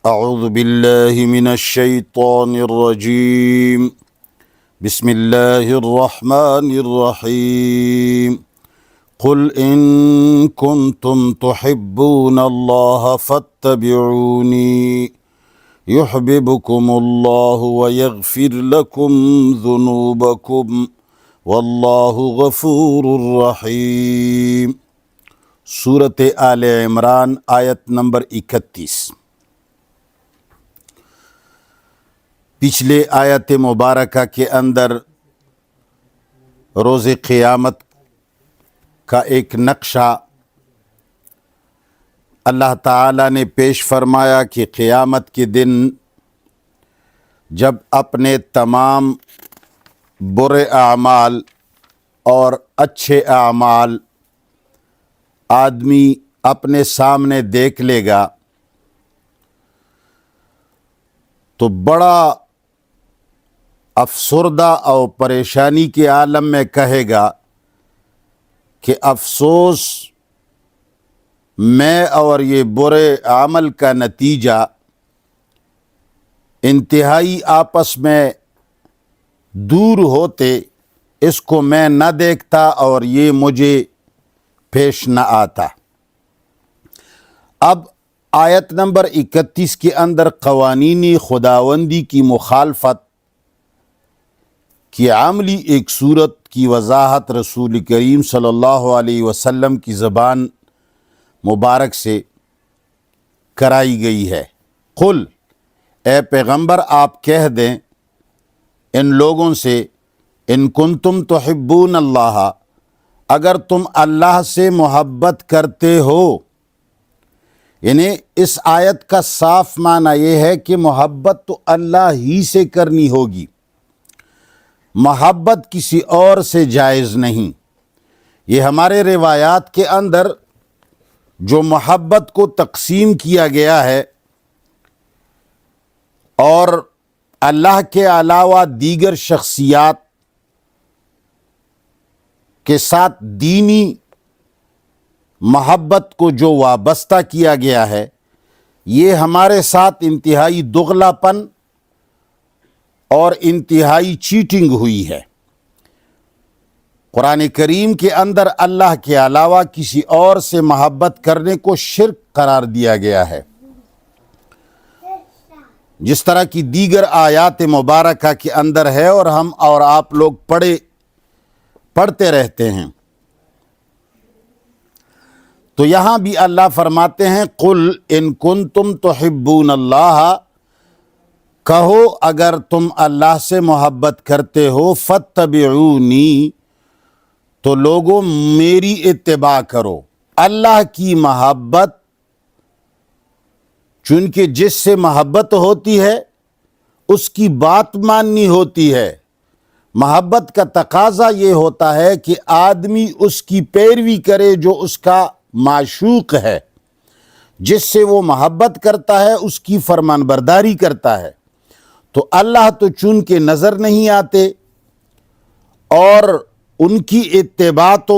اعوذ باللہ من الشیطان الرجیم بسم اللہ الرحمن الرحیم قل ان کنتم تحبون اللہ فاتبعونی یحببکم اللہ ویغفر لکم ذنوبکم واللہ غفور رحیم۔ سورۃ آل عمران آیت نمبر 31۔ پچھلے آیت مبارکہ کے اندر روز قیامت کا ایک نقشہ اللہ تعالیٰ نے پیش فرمایا کہ قیامت کے دن جب اپنے تمام برے اعمال اور اچھے اعمال آدمی اپنے سامنے دیکھ لے گا تو بڑا افسردہ اور پریشانی کے عالم میں کہے گا کہ افسوس، میں اور یہ برے عمل کا نتیجہ انتہائی آپس میں دور ہوتے، اس کو میں نہ دیکھتا اور یہ مجھے پیش نہ آتا۔ اب آیت نمبر 31 کے اندر قوانین خداوندی کی مخالفت کی عملی ایک صورت کی وضاحت رسول کریم صلی اللہ علیہ وسلم کی زبان مبارک سے کرائی گئی ہے۔ قل، اے پیغمبر آپ کہہ دیں ان لوگوں سے، ان کنتم تحبون اللہ، اگر تم اللہ سے محبت کرتے ہو، یعنی اس آیت کا صاف معنی یہ ہے کہ محبت تو اللہ ہی سے کرنی ہوگی، محبت کسی اور سے جائز نہیں۔ یہ ہمارے روایات کے اندر جو محبت کو تقسیم کیا گیا ہے اور اللہ کے علاوہ دیگر شخصیات کے ساتھ دینی محبت کو جو وابستہ کیا گیا ہے، یہ ہمارے ساتھ انتہائی دغلا پن اور انتہائی چیٹنگ ہوئی ہے۔ قرآن کریم کے اندر اللہ کے علاوہ کسی اور سے محبت کرنے کو شرک قرار دیا گیا ہے، جس طرح کی دیگر آیات مبارکہ کے اندر ہے اور ہم اور آپ لوگ پڑھتے رہتے ہیں۔ تو یہاں بھی اللہ فرماتے ہیں قل ان کنتم تحبون اللہ، کہو اگر تم اللہ سے محبت کرتے ہو، فاتبعونی، تو لوگوں میری اتباع کرو۔ اللہ کی محبت، چونکہ جس سے محبت ہوتی ہے اس کی بات ماننی ہوتی ہے۔ محبت کا تقاضا یہ ہوتا ہے کہ آدمی اس کی پیروی کرے جو اس کا معشوق ہے، جس سے وہ محبت کرتا ہے اس کی فرمان برداری کرتا ہے۔ تو اللہ تو چون کے نظر نہیں آتے اور ان کی اتباع تو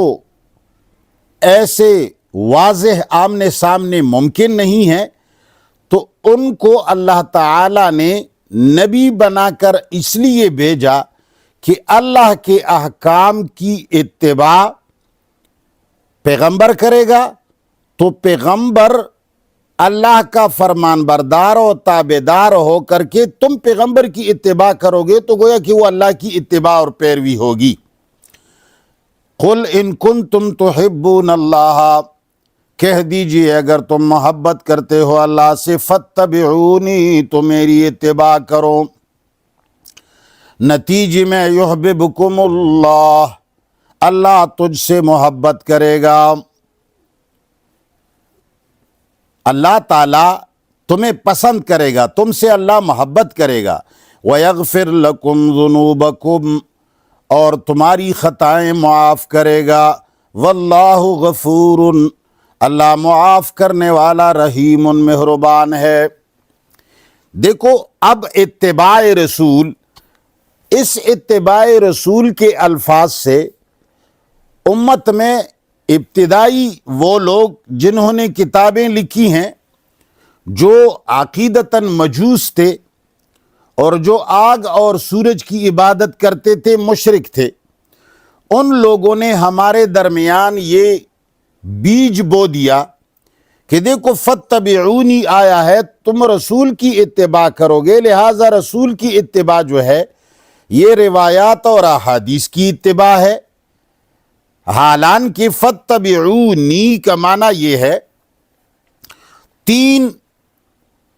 ایسے واضح آمنے سامنے ممکن نہیں ہے، تو ان کو اللہ تعالی نے نبی بنا کر اس لیے بھیجا کہ اللہ کے احکام کی اتباع پیغمبر کرے گا تو پیغمبر اللہ کا فرمان بردار و تابعدار ہو کر کے تم پیغمبر کی اتباع کرو گے تو گویا کہ وہ اللہ کی اتباع اور پیروی ہوگی۔ قل ان کنتم تحبون اللہ، کہہ دیجئے اگر تم محبت کرتے ہو اللہ سے، فاتبعونی، تو میری اتباع کرو۔ نتیجے میں یحببکم اللہ، اللہ تجھ سے محبت کرے گا، اللہ تعالیٰ تمہیں پسند کرے گا، تم سے اللہ محبت کرے گا۔ وَيَغْفِرْ لَكُمْ ذُنُوبَكُمْ، اور تمہاری خطائیں معاف کرے گا۔ وَاللَّهُ غَفُورٌ، اللہ معاف کرنے والا رحیم مہربان ہے۔ دیکھو اب اتباع رسول، اس اتباع رسول کے الفاظ سے امت میں ابتدائی وہ لوگ جنہوں نے کتابیں لکھی ہیں جو عقیدتاً مجوس تھے اور جو آگ اور سورج کی عبادت کرتے تھے، مشرک تھے، ان لوگوں نے ہمارے درمیان یہ بیج بو دیا کہ دیکھو فاتبعونی آیا ہے، تم رسول کی اتباع کرو گے، لہٰذا رسول کی اتباع جو ہے یہ روایات اور احادیث کی اتباع ہے۔ حالانکہ فاتبعونی کا معنی یہ ہے، تین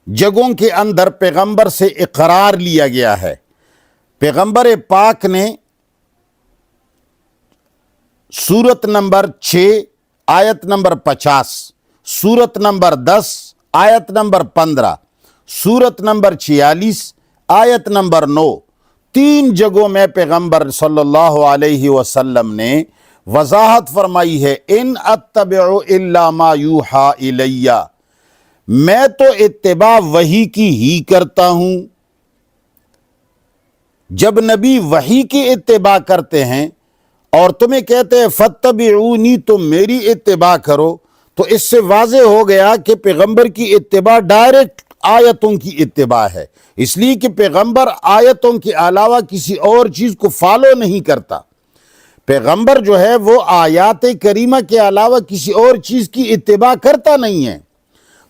جگہوں کے اندر پیغمبر سے اقرار لیا گیا ہے۔ پیغمبر پاک نے سورت نمبر 6 آیت نمبر 50، سورت نمبر 10 آیت نمبر 15، سورت نمبر 46 آیت نمبر 9، تین جگہوں میں پیغمبر صلی اللہ علیہ وسلم نے وضاحت فرمائی ہے، ان اتبع الا ما یوحى الی، میں تو اتباع وحی کی ہی کرتا ہوں۔ جب نبی وحی کی اتباع کرتے ہیں اور تمہیں کہتے ہیں فاتبعونی، تم میری اتباع کرو، تو اس سے واضح ہو گیا کہ پیغمبر کی اتباع ڈائریکٹ آیتوں کی اتباع ہے، اس لیے کہ پیغمبر آیتوں کے علاوہ کسی اور چیز کو فالو نہیں کرتا۔ پیغمبر جو ہے وہ آیات کریمہ کے علاوہ کسی اور چیز کی اتباع کرتا نہیں ہے۔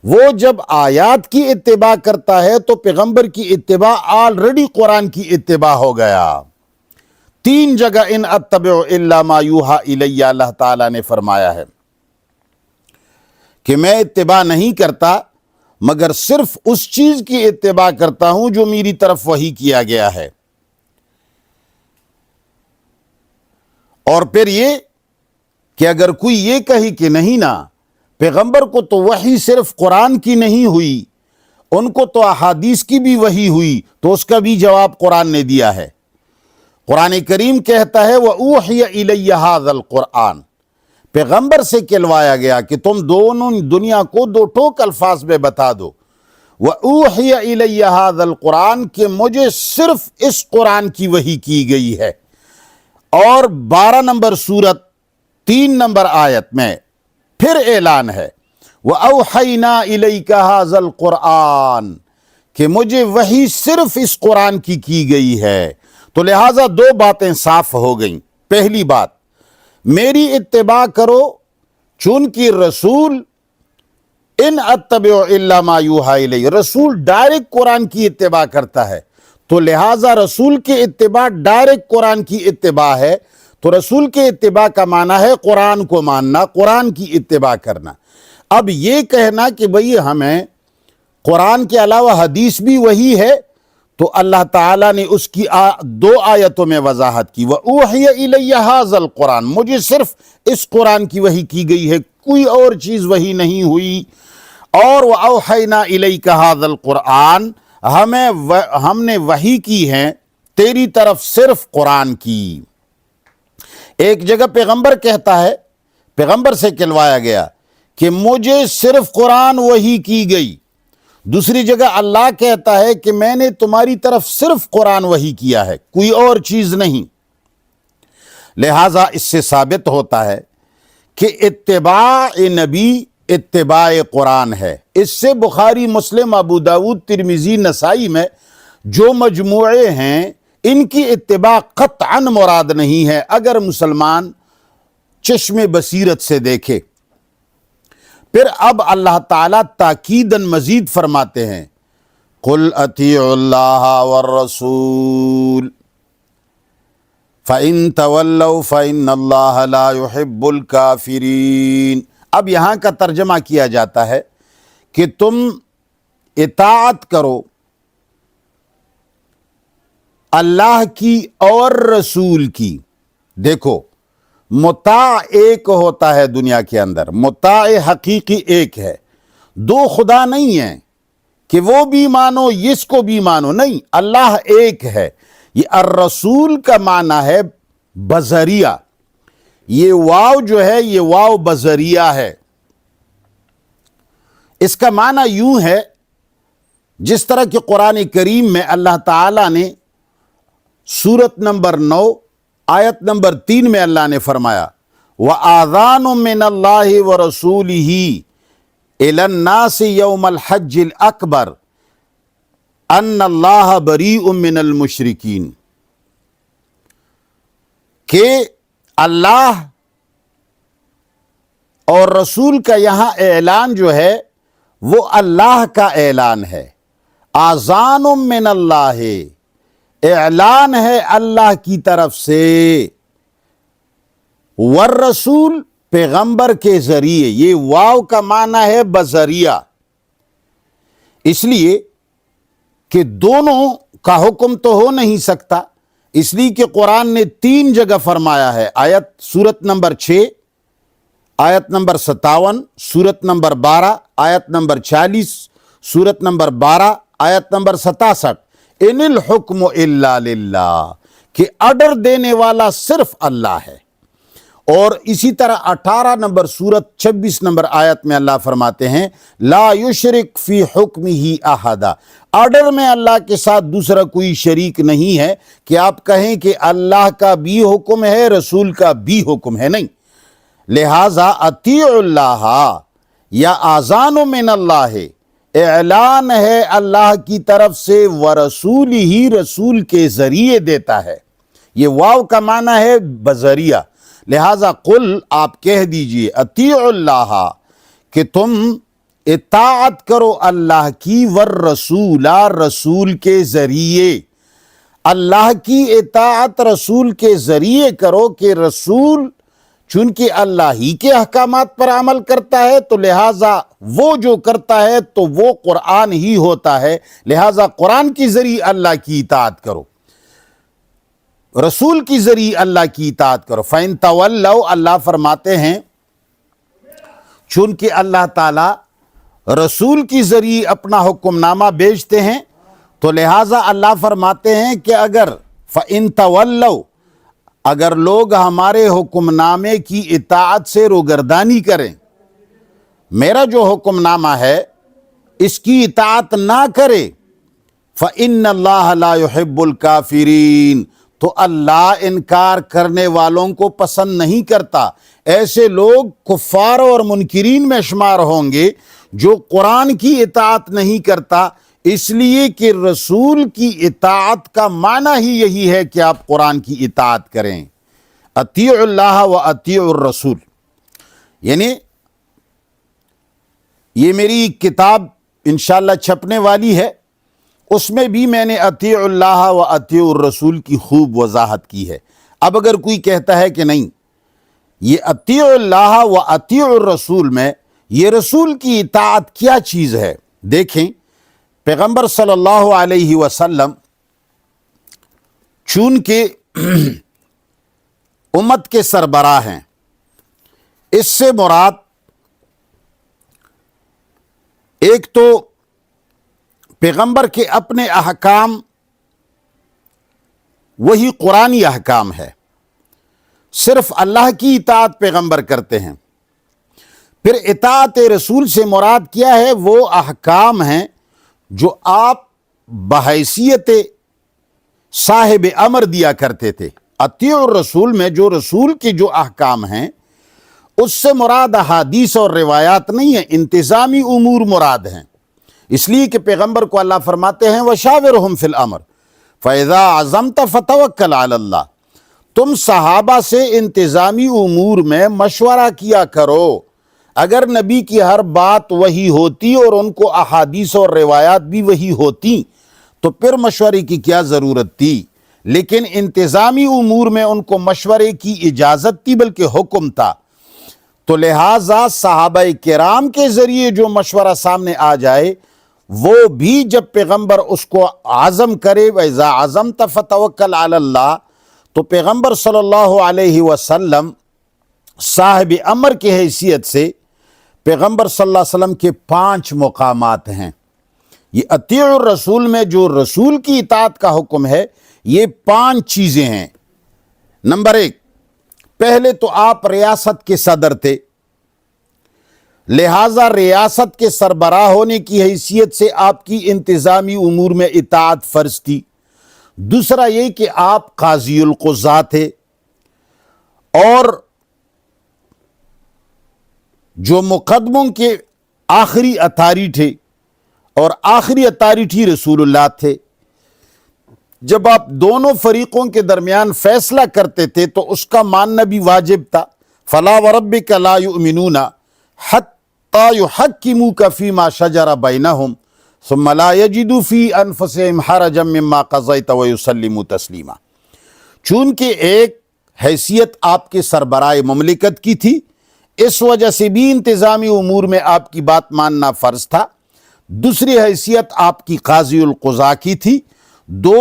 وہ جب آیات کی اتباع کرتا ہے تو پیغمبر کی اتباع آلریڈی قرآن کی اتباع ہو گیا۔ تین جگہ ان اتبع الا ما یوحى الی اللہ تعالیٰ نے فرمایا ہے کہ میں اتباع نہیں کرتا مگر صرف اس چیز کی اتباع کرتا ہوں جو میری طرف وحی کیا گیا ہے۔ اور پھر یہ کہ اگر کوئی یہ کہے کہ نہیں نا، پیغمبر کو تو وحی صرف قرآن کی نہیں ہوئی، ان کو تو احادیث کی بھی وحی ہوئی، تو اس کا بھی جواب قرآن نے دیا ہے۔ قرآن کریم کہتا ہے وَأُوحِيَ إِلَيَّ هَذَا الْقُرْآنِ، پیغمبر سے کہلوایا گیا کہ تم دونوں دنیا کو دو ٹوک الفاظ میں بتا دو، وَأُوحِيَ إِلَيَّ هَذَا الْقُرْآنِ، کہ مجھے صرف اس قرآن کی وحی کی گئی ہے۔ اور 12 نمبر سورت 3 نمبر آیت میں پھر اعلان ہے وَأَوْحَيْنَا إِلَيْكَ هَذَا الْقُرْآنِ، کہ مجھے وحی صرف اس قرآن کی گئی ہے۔ تو لہٰذا دو باتیں صاف ہو گئیں۔ پہلی بات، میری اتباع کرو چونکہ رسول ان اتبع الا ما یوحى الی، رسول ڈائریکٹ قرآن کی اتباع کرتا ہے، تو لہٰذا رسول کی اتباع ڈائریکٹ قرآن کی اتباع ہے۔ تو رسول کے اتباع کا معنی ہے قرآن کو ماننا، قرآن کی اتباع کرنا۔ اب یہ کہنا کہ بھئی ہمیں قرآن کے علاوہ حدیث بھی وہی ہے، تو اللہ تعالیٰ نے اس کی دو آیتوں میں وضاحت کی، وَأُوحِيَ إِلَيَّ هَذَا الْقُرْآنِ، مجھے صرف اس قرآن کی وحی کی گئی ہے، کوئی اور چیز وحی نہیں ہوئی۔ اور وَأَوْحَيْنَا إِلَيْكَ هَذَا الْقُرْآنِ، ہم نے وحی کی ہے تیری طرف صرف قرآن کی۔ ایک جگہ پیغمبر کہتا ہے، پیغمبر سے کہلوایا گیا کہ مجھے صرف قرآن وحی کی گئی۔ دوسری جگہ اللہ کہتا ہے کہ میں نے تمہاری طرف صرف قرآن وحی کیا ہے، کوئی اور چیز نہیں۔ لہٰذا اس سے ثابت ہوتا ہے کہ اتباع نبی اتباع قرآن ہے۔ اس سے بخاری، مسلم، ابو داود، ترمذی، نسائی میں جو مجموعے ہیں ان کی اتباع قطعاً مراد نہیں ہے، اگر مسلمان چشم بصیرت سے دیکھے۔ پھر اب اللہ تعالیٰ تاکیداً مزید فرماتے ہیں قُلْ أَطِيعُوا اللَّهَ وَالرَّسُولَ فَإِن تَوَلَّوْا فَإِنَّ اللَّهَ لَا يُحِبُّ الْكَافِرِينَ۔ اب یہاں کا ترجمہ کیا جاتا ہے کہ تم اطاعت کرو اللہ کی اور رسول کی۔ دیکھو، مطاع ایک ہوتا ہے دنیا کے اندر، مطاع حقیقی ایک ہے، دو خدا نہیں ہیں کہ وہ بھی مانو اس کو بھی مانو، نہیں، اللہ ایک ہے۔ یہ الرسول کا معنی ہے بذریعہ، یہ واو جو ہے یہ واو بذریعہ ہے۔ اس کا معنی یوں ہے جس طرح کہ قرآن کریم میں اللہ تعالیٰ نے سورت نمبر 9 آیت نمبر 3 میں اللہ نے فرمایا وَآذَانٌ مِّنَ اللَّهِ وَرَسُولِهِ الی الناس یوم الحج الاکبر ان اللہ بریء من المشرکین، کہ اللہ اور رسول کا یہاں اعلان جو ہے وہ اللہ کا اعلان ہے، آذان من اللہ، اعلان ہے اللہ کی طرف سے، والرسول پیغمبر کے ذریعے، یہ واو کا معنی ہے بذریعہ، اس لیے کہ دونوں کا حکم تو ہو نہیں سکتا، اس لیے کہ قرآن نے 3 جگہ فرمایا ہے، آیت سورت نمبر 6، آیت نمبر 57، سورت نمبر 12، آیت نمبر 40، سورت نمبر 12، آیت نمبر 67، ان الحکم الا للہ، کہ آرڈر دینے والا صرف اللہ ہے۔ اور اسی طرح 18 نمبر سورت 26 نمبر آیت میں اللہ فرماتے ہیں لا یشرک فی حکمہ احدا، آرڈر میں اللہ کے ساتھ دوسرا کوئی شریک نہیں ہے کہ آپ کہیں کہ اللہ کا بھی حکم ہے، رسول کا بھی حکم ہے، نہیں۔ لہذا اطیع اللہ یا آذان من اللہ، اعلان ہے اللہ کی طرف سے، ورسول ہی، رسول کے ذریعے دیتا ہے، یہ واو کا معنی ہے بذریعہ۔ لہذا قل، آپ کہہ دیجئے، اطیع اللہ، کہ تم اطاعت کرو اللہ کی، والرسول، رسول کے ذریعے، اللہ کی اطاعت رسول کے ذریعے کرو، کہ رسول چونکہ اللہ ہی کے احکامات پر عمل کرتا ہے تو لہٰذا وہ جو کرتا ہے تو وہ قرآن ہی ہوتا ہے، لہٰذا قرآن کی ذریعے اللہ کی اطاعت کرو، رسول کی ذریعے اللہ کی اطاعت کرو۔ فَإِن تَوَلَّوْا، اللہ فرماتے ہیں چونکہ اللہ تعالی رسول کی ذریعے اپنا حکم نامہ بیچتے ہیں تو لہٰذا اللہ فرماتے ہیں کہ اگر فَإِن تَوَلَّوْا، اگر لوگ ہمارے حکم نامے کی اطاعت سے روگردانی کریں، میرا جو حکم نامہ ہے اس کی اطاعت نہ کرے، فَإِنَّ اللَّهَ لَا يُحِبُّ الْكَافِرِينَ، تو اللہ انکار کرنے والوں کو پسند نہیں کرتا۔ ایسے لوگ کفار اور منکرین میں شمار ہوں گے جو قرآن کی اطاعت نہیں کرتا، اس لیے کہ رسول کی اطاعت کا معنی ہی یہی ہے کہ آپ قرآن کی اطاعت کریں، اطیع اللہ و اطیع الرسول۔ یعنی یہ میری کتاب انشاءاللہ چھپنے والی ہے، اس میں بھی میں نے اطیع اللہ و اطیع الرسول کی خوب وضاحت کی ہے۔ اب اگر کوئی کہتا ہے کہ نہیں، یہ اطیع اللہ و اطیع الرسول میں یہ رسول کی اطاعت کیا چیز ہے، دیکھیں پیغمبر صلی اللہ علیہ وسلم چونکہ امت کے سربراہ ہیں، اس سے مراد ایک تو پیغمبر کے اپنے احکام وہی قرآنی احکام ہے، صرف اللہ کی اطاعت پیغمبر کرتے ہیں۔ پھر اطاعت رسول سے مراد کیا ہے؟ وہ احکام ہیں جو آپ بحیثیت صاحب امر دیا کرتے تھے۔ اطیع الرسول میں جو رسول کے جو احکام ہیں اس سے مراد احادیث اور روایات نہیں ہیں، انتظامی امور مراد ہیں، اس لیے کہ پیغمبر کو اللہ فرماتے ہیں وَشَاوِرْهُمْ فِي الْأَمْرِ فَإِذَا عَزَمْتَ فَتَوَكَّلْ عَلَى اللَّهِ، تم صحابہ سے انتظامی امور میں مشورہ کیا کرو۔ اگر نبی کی ہر بات وہی ہوتی اور ان کو احادیث اور روایات بھی وہی ہوتی تو پھر مشورے کی کیا ضرورت تھی، لیکن انتظامی امور میں ان کو مشورے کی اجازت تھی بلکہ حکم تھا، تو لہٰذا صحابہ کرام کے ذریعے جو مشورہ سامنے آ جائے وہ بھی جب پیغمبر اس کو عزم کرے، وَإِذَا عَزَمْتَ فَتَوَكَّلْ عَلَى اللَّهِ، تو پیغمبر صلی اللہ علیہ وسلم صاحب امر کی حیثیت سے پیغمبر صلی اللہ علیہ وسلم کے 5 مقامات ہیں۔ یہ اطیع الرسول میں جو رسول کی اطاعت کا حکم ہے یہ 5 چیزیں ہیں۔ نمبر 1، پہلے تو آپ ریاست کے صدر تھے، لہٰذا ریاست کے سربراہ ہونے کی حیثیت سے آپ کی انتظامی امور میں اطاعت فرض تھی۔ دوسرا یہ کہ آپ قاضی القضاء تھے، اور جو مقدموں کے آخری اتھارٹی اور آخری اتھارٹی رسول اللہ تھے. جب آپ دونوں فریقوں کے درمیان فیصلہ کرتے تھے تو اس کا ماننا بھی واجب تھا. فلا وربک لا یؤمنون حتی یحکموک فیما شجر بینہم ثم لا یجدوا فی انفسہم حرجا مما قضیت ویسلموا تسلیما. چونکہ ایک حیثیت آپ کے سربراہ مملکت کی تھی، اس وجہ سے بھی انتظامی امور میں آپ کی بات ماننا فرض تھا. دوسری حیثیت آپ کی قاضی القضاء کی تھی. دو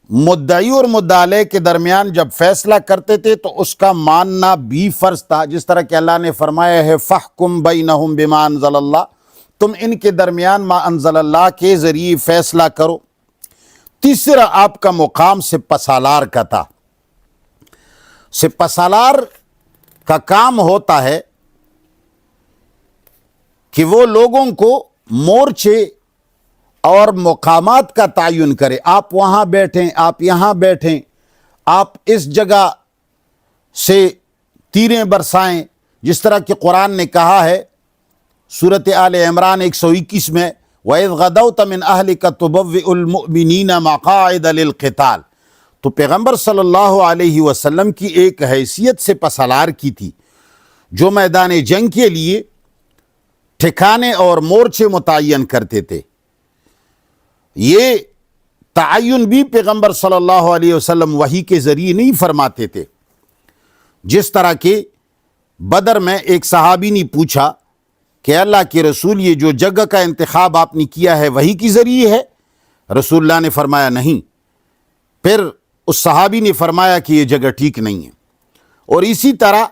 مدعی اور مدعی کے درمیان جب فیصلہ کرتے تھے تو اس کا ماننا بھی فرض تھا، جس طرح کہ اللہ نے فرمایا ہے فَحْكُمْ بَيْنَهُمْ بِمَا أَنزَلَ اللَّهُ، تم ان کے درمیان ما انزل اللہ کے ذریعے فیصلہ کرو. تیسرا آپ کا مقام سپہ سالار کا تھا. سپہ سالار کا کام ہوتا ہے کہ وہ لوگوں کو مورچے اور مقامات کا تعین کرے. آپ وہاں بیٹھیں، آپ یہاں بیٹھیں، آپ اس جگہ سے تیریں برسائیں، جس طرح کہ قرآن نے کہا ہے سورۃ آل عمران 121 میں وَإِذْ غَدَوْتَ مِنْ أَهْلِكَ تُبَوِّئُ الْمُؤْمِنِينَ مَقَاعِدَ لِلْقِتَالِ. تو پیغمبر صلی اللہ علیہ وسلم کی ایک حیثیت سپہ سالار کی تھی جو میدان جنگ کے لیے ٹھکانے اور مورچے متعین کرتے تھے. یہ تعین بھی پیغمبر صلی اللہ علیہ وسلم وحی کے ذریعے نہیں فرماتے تھے. جس طرح کہ بدر میں ایک صحابی نے پوچھا کہ اللہ کے رسول یہ جو جگہ کا انتخاب آپ نے کیا ہے وحی کے ذریعے ہے؟ رسول اللہ نے فرمایا نہیں. پھر اس صحابی نے فرمایا کہ یہ جگہ ٹھیک نہیں ہے. اور اسی طرح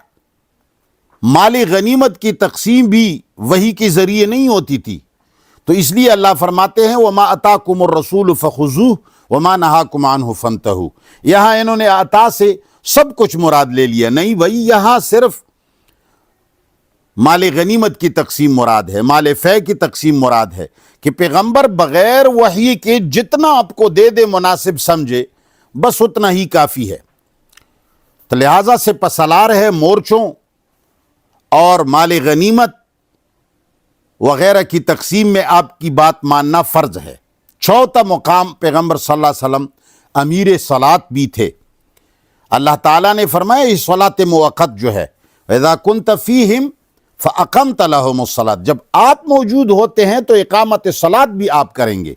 مال غنیمت کی تقسیم بھی وحی کے ذریعے نہیں ہوتی تھی. تو اس لیے اللہ فرماتے ہیں وَمَا أَتَاكُمُ الرَّسُولُ فَخُذُوهُ وَمَا نَهَاكُمْ عَنْهُ فَانْتَهُوا. یہاں انہوں نے عطا سے سب کچھ مراد لے لیا. نہیں بھائی، یہاں صرف مال غنیمت کی تقسیم مراد ہے، مال فے کی تقسیم مراد ہے کہ پیغمبر بغیر وحی کے جتنا آپ کو دے دے مناسب سمجھے بس اتنا ہی کافی ہے. تو لہٰذا سپہ سالار ہے، مورچوں اور مال غنیمت وغیرہ کی تقسیم میں آپ کی بات ماننا فرض ہے. چوتھا مقام پیغمبر صلی اللہ علیہ وسلم امیر صلاۃ بھی تھے. اللہ تعالیٰ نے فرمایا یہ صلاۃ موقت جو ہے وَإِذَا كُنْتَ فِيهِمْ فَأَقَمْتَ لَهُمُ الصَّلَاةَ، جب آپ موجود ہوتے ہیں تو اقامت صلاۃ بھی آپ کریں گے،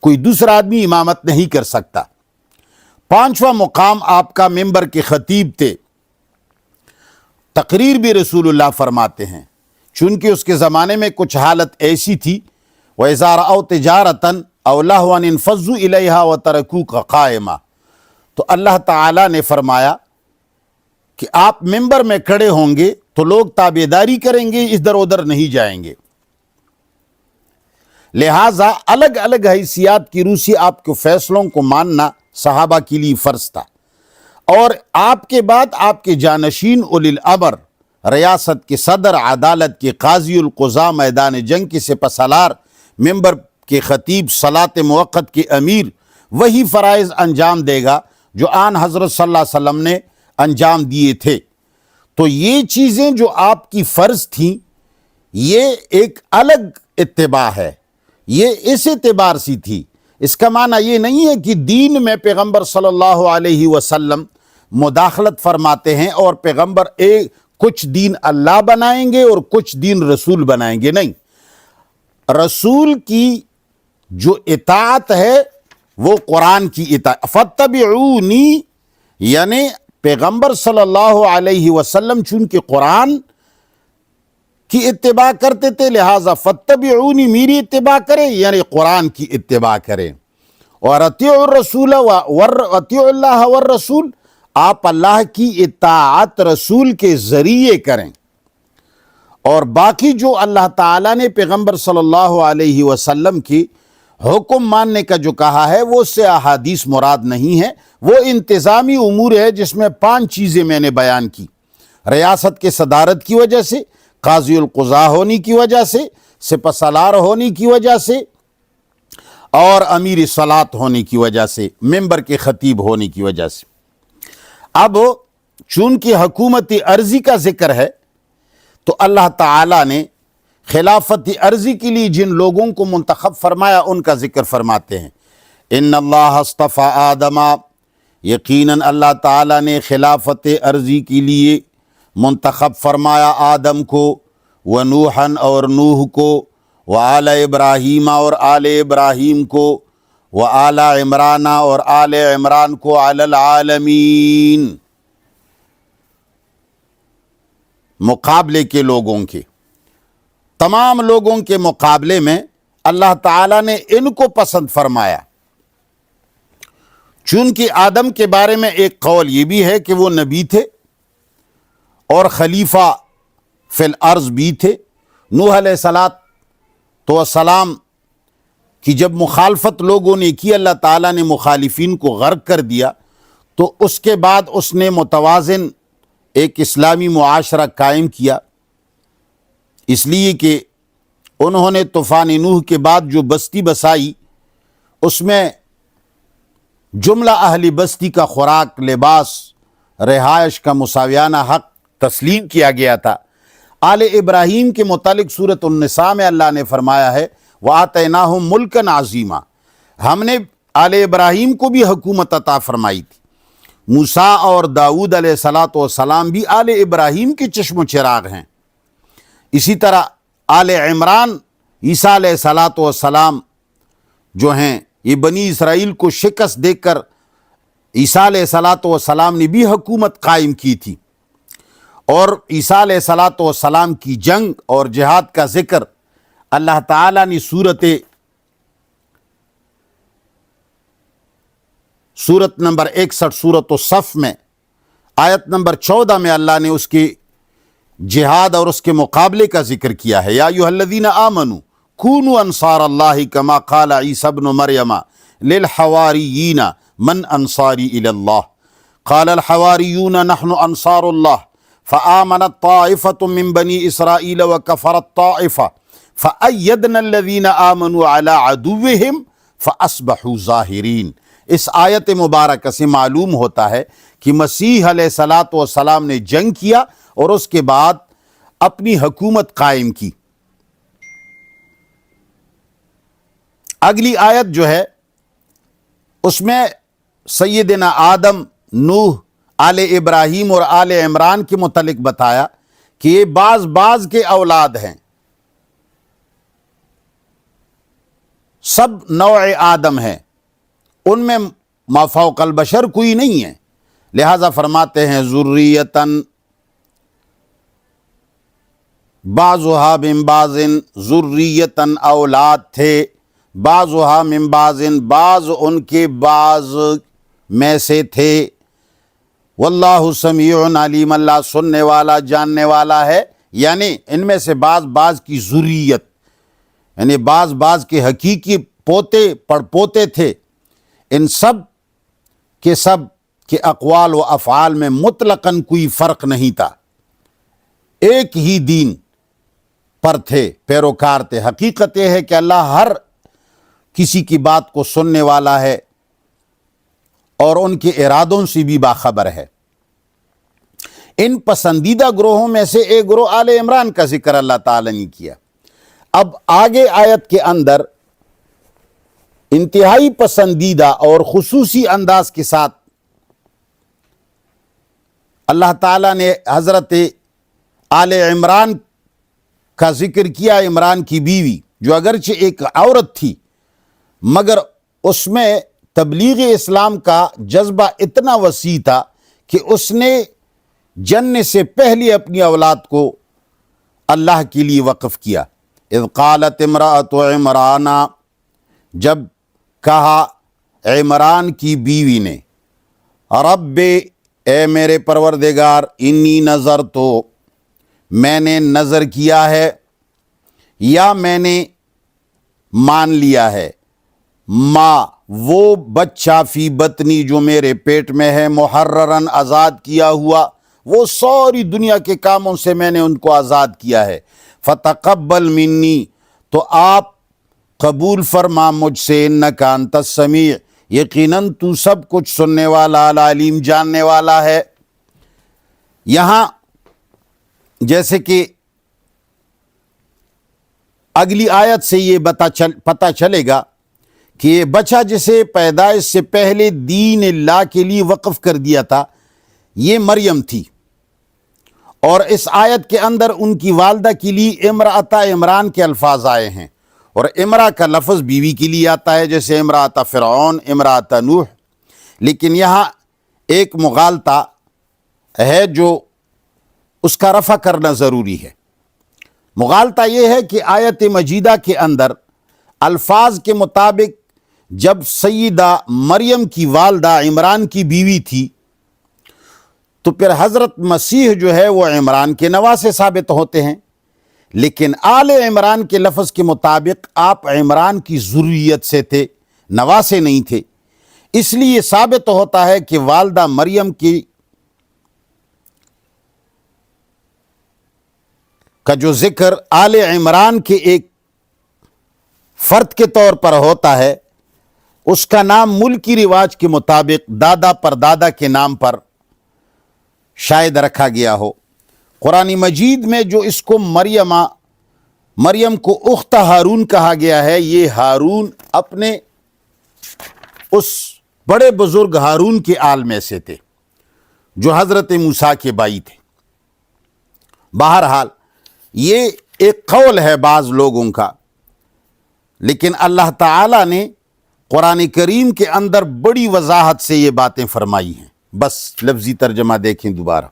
کوئی دوسرا آدمی امامت نہیں کر سکتا. پانچواں مقام آپ کا ممبر کے خطیب تھے. تقریر بھی رسول اللہ فرماتے ہیں، چونکہ اس کے زمانے میں کچھ حالت ایسی تھی وَإِذَا رَأَوْا تِجَارَةً أَوْ لَهْوًا انفضوا إِلَيْهَا وَتَرَكُوكَ قَائِمًا. تو اللہ تعالیٰ نے فرمایا کہ آپ ممبر میں کھڑے ہوں گے تو لوگ تابعداری کریں گے، ادھر ادھر نہیں جائیں گے. لہٰذا الگ الگ حیثیات کی روح سے آپ کے فیصلوں کو ماننا صحابہ کے لیے فرض تھا. اور آپ کے بعد آپ کے جانشین اولی الامر، ریاست کے صدر، عدالت کے قاضی القضاء، میدان جنگ کے سپہ سالار، ممبر کے خطیب، صلاۃ موقت کے امیر، وہی فرائض انجام دے گا جو آن حضرت صلی اللہ علیہ وسلم نے انجام دیے تھے. تو یہ چیزیں جو آپ کی فرض تھیں یہ ایک الگ اتباع ہے، یہ اس اعتبار سے تھی. اس کا معنی یہ نہیں ہے کہ دین میں پیغمبر صلی اللہ علیہ وسلم مداخلت فرماتے ہیں اور پیغمبر کچھ دین اللہ بنائیں گے اور کچھ دین رسول بنائیں گے. نہیں، رسول کی جو اطاعت ہے وہ قرآن کی اطاعت. فَاتَّبِعُونِی یعنی پیغمبر صلی اللہ علیہ وسلم چونکہ قرآن کی اتباع کرتے تھے لہٰذا فَاتَّبِعُونِی میری اتباع کریں یعنی قرآن کی اتباع کریں. اور اطیعوا الرسول اطیعوا اللہ والرسول، آپ اللہ کی اطاعت رسول کے ذریعے کریں. اور باقی جو اللہ تعالیٰ نے پیغمبر صلی اللہ علیہ وسلم کی حکم ماننے کا جو کہا ہے وہ اس سے احادیث مراد نہیں ہے، وہ انتظامی امور ہے جس میں 5 چیزیں میں نے بیان کی. ریاست کے صدارت کی وجہ سے، قاضی القضاء ہونے کی وجہ سے، سپہ سالار ہونے کی وجہ سے، اور امیر صلاۃ ہونے کی وجہ سے، ممبر کے خطیب ہونے کی وجہ سے. اب چونکہ حکومت عرضی کا ذکر ہے تو اللہ تعالیٰ نے خلافت عرضی کے لیے جن لوگوں کو منتخب فرمایا ان کا ذکر فرماتے ہیں۔ ان اللہ اصطفیٰ آدم، یقیناً اللہ تعالیٰ نے خلافت عرضی کے لیے منتخب فرمایا آدم کو، ونوحاً اور نوح کو، وآل ابراہیم اور آل ابراہیم کو، وآل عمران اور آل عمران کو، علی العالمین، مقابلے کے لوگوں کے، تمام لوگوں کے مقابلے میں اللہ تعالیٰ نے ان کو پسند فرمایا۔ چونکہ آدم کے بارے میں ایک قول یہ بھی ہے کہ وہ نبی تھے اور خلیفہ فی الارض بھی تھے۔ نوح علیہ السلام کی جب مخالفت لوگوں نے کی، اللہ تعالیٰ نے مخالفین کو غرق کر دیا، تو اس کے بعد اس نے متوازن ایک اسلامی معاشرہ قائم کیا، اس لیے کہ انہوں نے طوفان نوح کے بعد جو بستی بسائی اس میں جملہ اہل بستی کا خوراک، لباس، رہائش کا مساویانہ حق تسلیم کیا گیا تھا۔ آل ابراہیم کے متعلق سورۃ النساء میں اللہ نے فرمایا ہے وَآتَيْنَاهُمْ مُلْكًا عَظِيمًا، ہم نے آل ابراہیم کو بھی حکومت عطا فرمائی تھی۔ موسیٰ اور داؤد علیہ السلام بھی آل ابراہیم کے چشم و چراغ ہیں۔ اسی طرح آل عمران، عیسیٰ علیہ السلام جو ہیں، یہ بنی اسرائیل کو شکست دے کر عیسیٰ علیہ السلام نے بھی حکومت قائم کی تھی۔ اور عیسیٰ علیہ السلام کی جنگ اور جہاد کا ذکر اللہ تعالیٰ نے سورت نمبر 61 سورۃ الصف میں آیت نمبر 14 میں اللہ نے اس کی جہاد اور اس کے مقابلے کا ذکر کیا ہے۔ یا ایھا الذین آمنوا کونوا انصار اللہ کما قال عیسی ابن مریم للحواریین من انصاری الی اللہ قال الحواریون نحن انصار اللہ فآمنت طائفة من بنی اسرائیل وکفرت طائفة فأیدنا الذین آمنوا علی عدوهم فأصبحوا ظاہرین۔ اس آیت مبارکہ سے معلوم ہوتا ہے کہ مسیح علیہ السلام نے جنگ کیا اور اس کے بعد اپنی حکومت قائم کی۔ اگلی آیت جو ہے اس میں سیدنا آدم، نوح، آل ابراہیم اور آل عمران کے متعلق بتایا کہ یہ بعض کے اولاد ہیں، سب نوع آدم ہیں، ان میں ما فوق البشر کوئی نہیں ہے، لہذا فرماتے ہیں ذریتاً بعضها من بعض، ذریتاً اولاد تھے، بعضها من بعض، بعض ان کے بعض میں سے تھے۔ واللہ سمیع علیم، اللہ سننے والا جاننے والا ہے، یعنی ان میں سے بعض کی ذریت، یعنی بعض کے حقیقی پوتے پڑپوتے تھے۔ ان سب کے اقوال و افعال میں مطلقاً کوئی فرق نہیں تھا، ایک ہی دین پر تھے، پیروکار تھے۔ حقیقت یہ ہے کہ اللہ ہر کسی کی بات کو سننے والا ہے اور ان کے ارادوں سے بھی باخبر ہے۔ ان پسندیدہ گروہوں میں سے ایک گروہ آل عمران کا ذکر اللہ تعالیٰ نے کیا۔ اب آگے آیت کے اندر انتہائی پسندیدہ اور خصوصی انداز کے ساتھ اللہ تعالیٰ نے حضرت آل عمران کا ذکر کیا، عمران کی بیوی جو اگرچہ ایک عورت تھی مگر اس میں تبلیغ اسلام کا جذبہ اتنا وسیع تھا کہ اس نے جننے سے پہلے اپنی اولاد کو اللہ کے لیے وقف کیا۔ اذ قالت امرأۃ عمران، جب کہا عمران کی بیوی نے، رب اے میرے پروردگار، انی نظر تو میں نے نظر کیا ہے یا میں نے مان لیا ہے، ماں وہ بچہ فی بطنی جو میرے پیٹ میں ہے، محررن آزاد کیا ہوا، وہ ساری دنیا کے کاموں سے میں نے ان کو آزاد کیا ہے، فتقبل منی تو آپ قبول فرما مجھ سے، انکا انت السمیع یقیناً تو سب کچھ سننے والا، العلیم جاننے والا ہے۔ یہاں جیسے کہ اگلی آیت سے یہ پتہ چلے گا کہ یہ بچہ جسے پیدائش سے پہلے دین اللہ کے لیے وقف کر دیا تھا یہ مریم تھی، اور اس آیت کے اندر ان کی والدہ کے لیے امرأۃ عمران کے الفاظ آئے ہیں، اور امرأہ کا لفظ بیوی کے لیے آتا ہے، جیسے امرأۃ فرعون، امرأۃ نوح، لیکن یہاں ایک مغالطہ ہے جو اس کا رفع کرنا ضروری ہے۔ مغالطہ یہ ہے کہ آیت مجیدہ کے اندر الفاظ کے مطابق جب سیدہ مریم کی والدہ عمران کی بیوی تھی تو پھر حضرت مسیح جو ہے وہ عمران کے نواسے ثابت ہوتے ہیں، لیکن آل عمران کے لفظ کے مطابق آپ عمران کی ذریت سے تھے، نواسے نہیں تھے، اس لیے ثابت ہوتا ہے کہ والدہ مریم کی کا جو ذکر آل عمران کے ایک فرد کے طور پر ہوتا ہے، اس کا نام ملکی رواج کے مطابق دادا پر دادا کے نام پر شاید رکھا گیا ہو۔ قرآن مجید میں جو اس کو مریم کو اخت ہارون کہا گیا ہے، یہ ہارون اپنے اس بڑے بزرگ ہارون کے آل میں سے تھے جو حضرت موسیٰ کے بھائی تھے۔ بہرحال یہ ایک قول ہے بعض لوگوں کا، لیکن اللہ تعالیٰ نے قرآن کریم کے اندر بڑی وضاحت سے یہ باتیں فرمائی ہیں۔ بس لفظی ترجمہ دیکھیں دوبارہ۔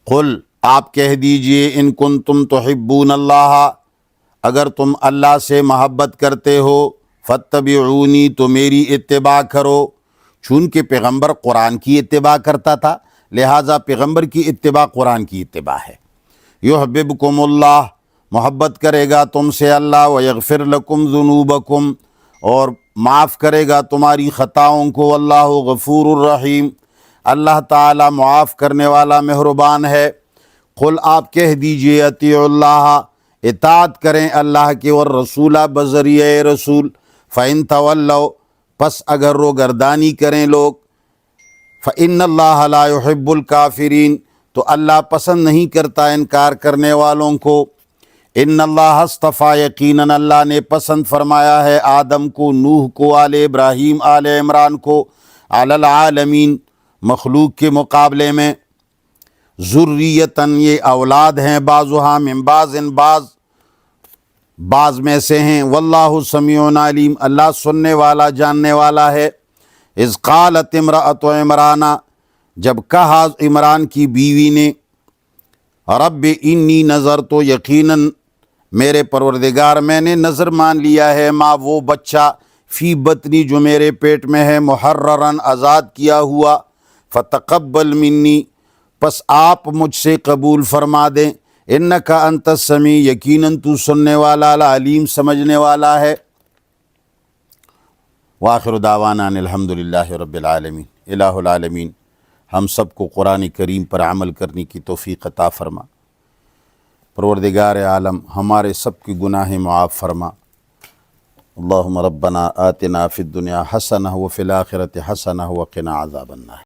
قل، آپ کہہ دیجئے، ان کنتم تحبون اللہ، اگر تم اللہ سے محبت کرتے ہو، فاتبعونی، تو میری اتباع کرو۔ چونکہ پیغمبر قرآن کی اتباع کرتا تھا، لہٰذا پیغمبر کی اتباع قرآن کی اتباع ہے۔ یحببکم اللہ، محبت کرے گا تم سے اللہ، ویغفر لکم ذنوبکم، اور معاف کرے گا تمہاری خطاؤں کو، اللہ غفور الرحیم، اللہ تعالی معاف کرنے والا مہربان ہے۔ قل، آپ کہہ دیجئے، اطیعوا اللہ، اطاعت کریں اللہ کے، والرسول، بذریعہ رسول، فإن تولوا، پس اگر روگردانی کریں لوگ، فإن اللہ لا يحب الکافرین، تو اللہ پسند نہیں کرتا انکار کرنے والوں کو۔ ان اللہ اصطفیٰ، یقیناً اللہ نے پسند فرمایا ہے آدم کو، نوح کو، آل ابراہیم، آل عمران کو، علی العالمین، مخلوق کے مقابلے میں۔ ذریتاً، یہ اولاد ہیں، بعضها من بعض، بعض میں سے ہیں۔ واللہ سمیع علیم، اللہ سننے والا جاننے والا ہے۔ اذ قالت امرأۃ عمران، جب کہا عمران کی بیوی نے، رب انی نظرت، یقیناً میرے پروردگار میں نے نظر مان لیا ہے، ماں وہ بچہ، فی بطنی جو میرے پیٹ میں ہے، محرراً آزاد کیا ہوا، فتقبل منی، پس آپ مجھ سے قبول فرما دیں، انکا انت السمیع، یقیناً تو سننے والا، العلیم، سمجھنے والا ہے۔ وآخر دعوانا ان الحمدللہ رب العالمین۔ الہ العالمین ہم سب کو قرآن کریم پر عمل کرنے کی توفیق عطا فرما۔ پروردگار عالم ہمارے سب کی گناہ معاف فرما۔ اللہم ربنا آتنا فی الدنیا حسنہ وفی الآخرۃ حسنہ وقنا عذاب النار۔